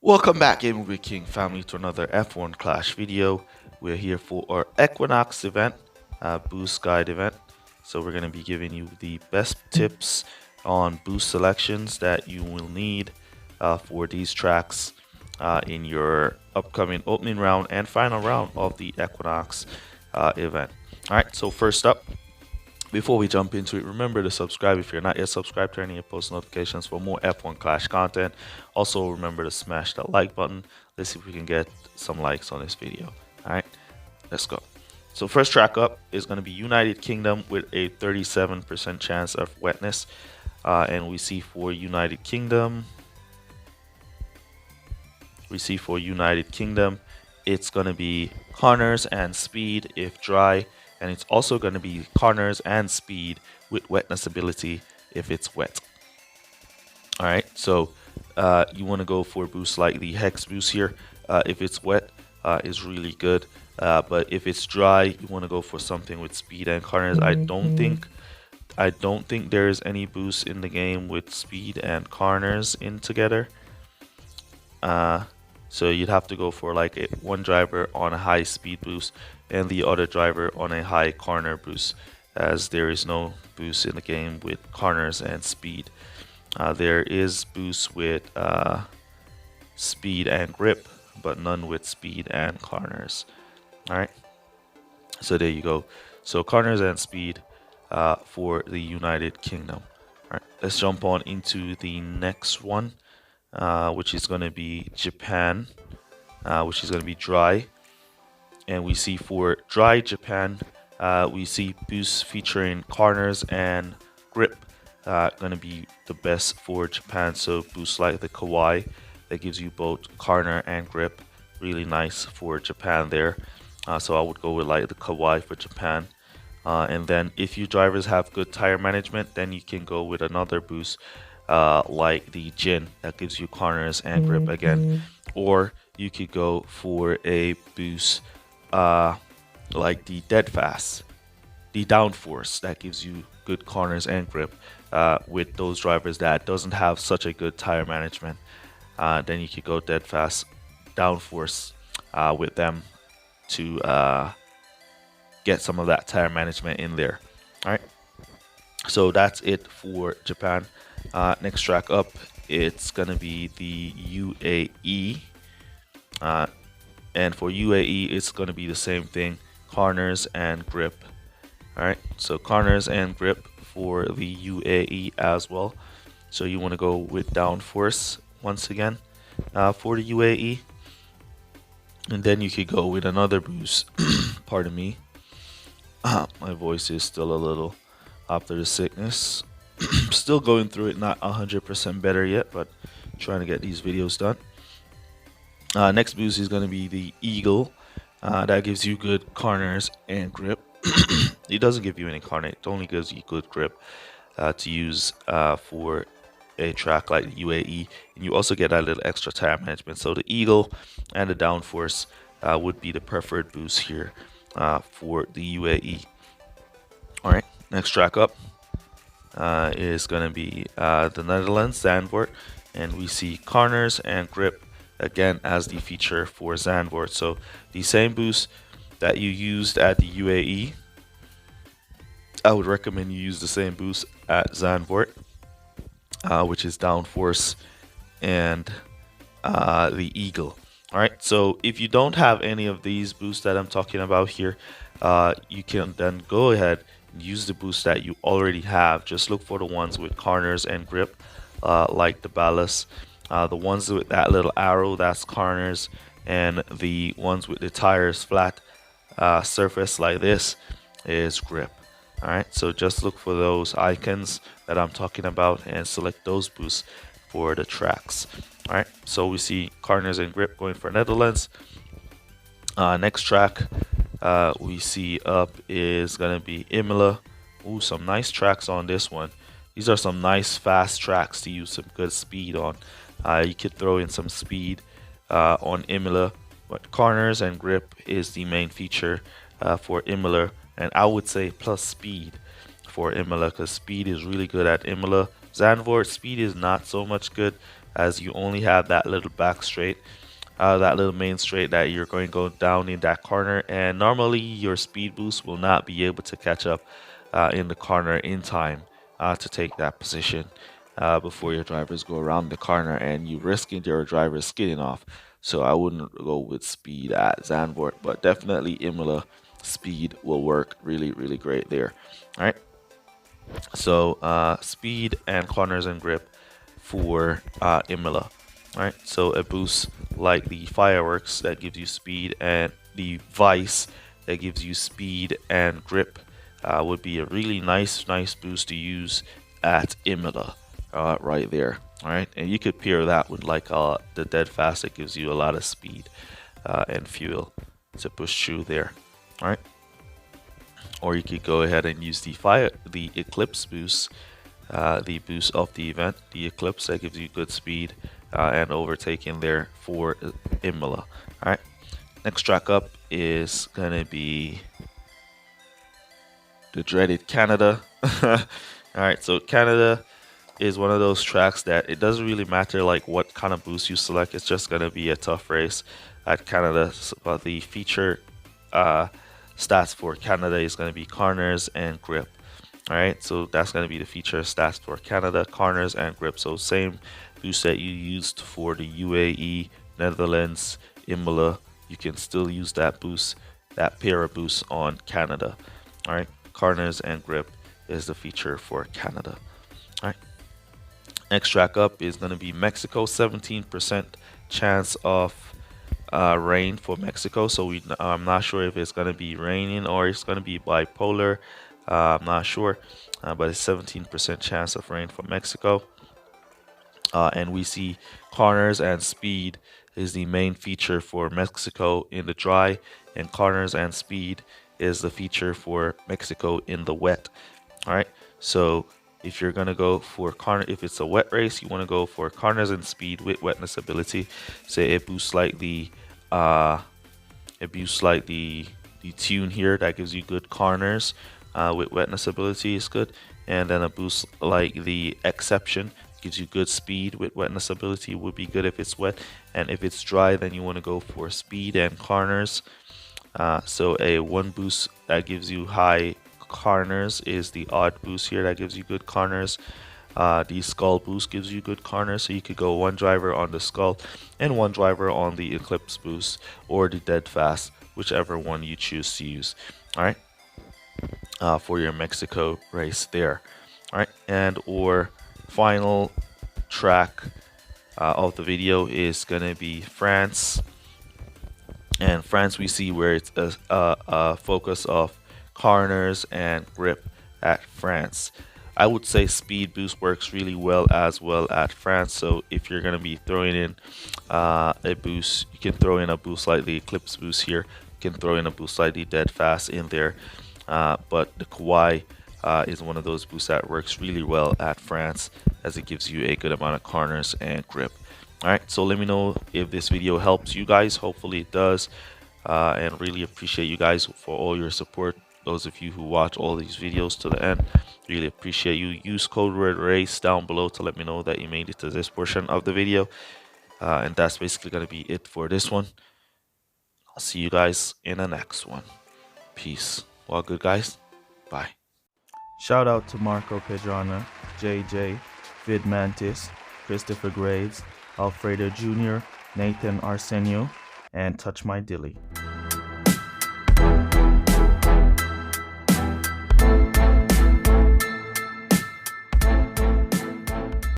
Welcome back, Gaming with King family, to another F1 Clash video. We're here for our Equinox event, boost guide event. So we're going to be giving you the best tips on boost selections that you will need for these tracks in your upcoming opening round and final round of the Equinox event. All right, so first up, before we jump into it, remember to subscribe if you're not yet subscribed, turn on your post notifications for more F1 Clash content. Also, remember to smash that like button. Let's see if we can get some likes on this video. All right, let's go. So first track up is going to be United Kingdom with a 37% chance of wetness. And we see for United Kingdom, it's going to be corners and speed if dry. And it's also going to be corners and speed with wetness ability if it's wet. All right, so you want to go for boosts like the Hex boost here. If it's wet, is really good. But if it's dry, you want to go for something with speed and corners. I don't think there's any boost in the game with speed and corners in together. So you'd have to go for like one driver on a high speed boost and the other driver on a high corner boost, as there is no boost in the game with corners and speed. There is boost with speed and grip, but none with speed and corners. All right, so there you go. So corners and speed for the United Kingdom. All right, let's jump on into the next one, which is going to be Japan, which is going to be dry. And we see for dry Japan, we see boosts featuring corners and grip going to be the best for Japan. So boosts like the Kawaii that gives you both corner and grip, really nice for Japan there. So I would go with like the Kawaii for Japan. And then if you drivers have good tire management, then you can go with another boost like the Jin that gives you corners and grip again. Or you could go for a boost like the Deadfast, the Downforce that gives you good corners and grip with those drivers that doesn't have such a good tire management. Then you could go Deadfast, Downforce with them to get some of that tire management in there. All right, so that's it for Japan. Next track up, it's gonna be the UAE. And for UAE, it's going to be the same thing, corners and grip. All right, so corners and grip for the UAE as well. So you want to go with downforce once again for the UAE. And then you could go with another boost. Pardon me. My voice is still a little after the sickness. Still going through it, not 100% better yet, but trying to get these videos done. Next boost is going to be the Eagle. That gives you good corners and grip. It doesn't give you any corner, it only gives you good grip to use for a track like the UAE. And you also get that little extra tire management. So the Eagle and the Downforce would be the preferred boost here for the UAE. All right, next track up is going to be the Netherlands, Zandvoort. And we see corners and grip again as the feature for Zandvoort. So the same boost that you used at the UAE, I would recommend you use the same boost at Zandvoort, which is Downforce and the Eagle. All right, so if you don't have any of these boosts that I'm talking about here, you can then go ahead and use the boost that you already have. Just look for the ones with corners and grip, like the ballast. The ones with that little arrow, that's corners, and the ones with the tires flat surface like this is grip. All right, so just look for those icons that I'm talking about and select those boosts for the tracks. All right, so we see corners and grip going for Netherlands. Next track we see up is gonna be Imola. Ooh, some nice tracks on this one. These are some nice fast tracks to use some good speed on. You could throw in some speed on Imola, but corners and grip is the main feature for Imola, and I would say plus speed for Imola, because speed is really good at Imola. Zandvoort, speed is not so much good, as you only have that little back straight, that little main straight that you're going to go down in that corner, and normally your speed boost will not be able to catch up in the corner in time to take that position before your drivers go around the corner and you risking your driver skidding off. So I wouldn't go with speed at Zandvoort, but definitely Imola speed will work really, really great there. All right. So speed and corners and grip for Imola. All right. So a boost like the fireworks that gives you speed, and the vice that gives you speed and grip would be a really nice boost to use at Imola right there. All right, and you could pair that with like the dead fast that gives you a lot of speed and fuel to push through there. All right, or you could go ahead and use the Eclipse boost, the boost of the event, the Eclipse that gives you good speed and overtaking there for Imola. All right, next track up is gonna be the dreaded Canada. All right, so Canada is one of those tracks that it doesn't really matter like what kind of boost you select. It's just gonna be a tough race at Canada. But the feature stats for Canada is gonna be corners and grip. All right, so that's gonna be the feature stats for Canada: corners and grip. So same boost that you used for the UAE, Netherlands, Imola, you can still use that boost, that pair of boosts on Canada. All right, corners and grip is the feature for Canada. All right. Next track up is going to be Mexico. 17% chance of rain for Mexico. So I'm not sure if it's going to be raining or it's going to be bipolar. I'm not sure, but it's 17% chance of rain for Mexico. And we see corners and speed is the main feature for Mexico in the dry, and corners and speed is the feature for Mexico in the wet. All right, so if you're gonna go for if it's a wet race, you want to go for corners and speed with wetness ability. Say it boosts like the tune here that gives you good corners with wetness ability is good, and then a boost like the exception gives you good speed with wetness ability would be good if it's wet, and if it's dry, then you want to go for speed and corners. So a one boost that gives you high corners is the odd boost here that gives you good corners. The skull boost gives you good corners, so you could go one driver on the skull and one driver on the eclipse boost or the dead fast, whichever one you choose to use. All right, for your Mexico race there. All right, and or final track of the video is gonna be France. And France, we see where it's a focus of corners and grip at France. I would say speed boost works really well at France. So if you're going to be throwing in a boost, you can throw in a boost like the Eclipse boost here. You can throw in a boost like the Dead Fast in there. But the Kawaii is one of those boosts that works really well at France, as it gives you a good amount of corners and grip. Alright, so let me know if this video helps you guys. Hopefully it does, and really appreciate you guys for all your support. Those of you who watch all these videos to the end, really appreciate you. Use code word RACE down below to let me know that you made it to this portion of the video, and that's basically going to be it for this one. I'll see you guys in the next one. Peace. All good, guys. Bye. Shout out to Marco Pedrana, JJ, Vid Mantis, Christopher Graves, Alfredo Jr., Nathan Arsenio, and Touch My Dilly.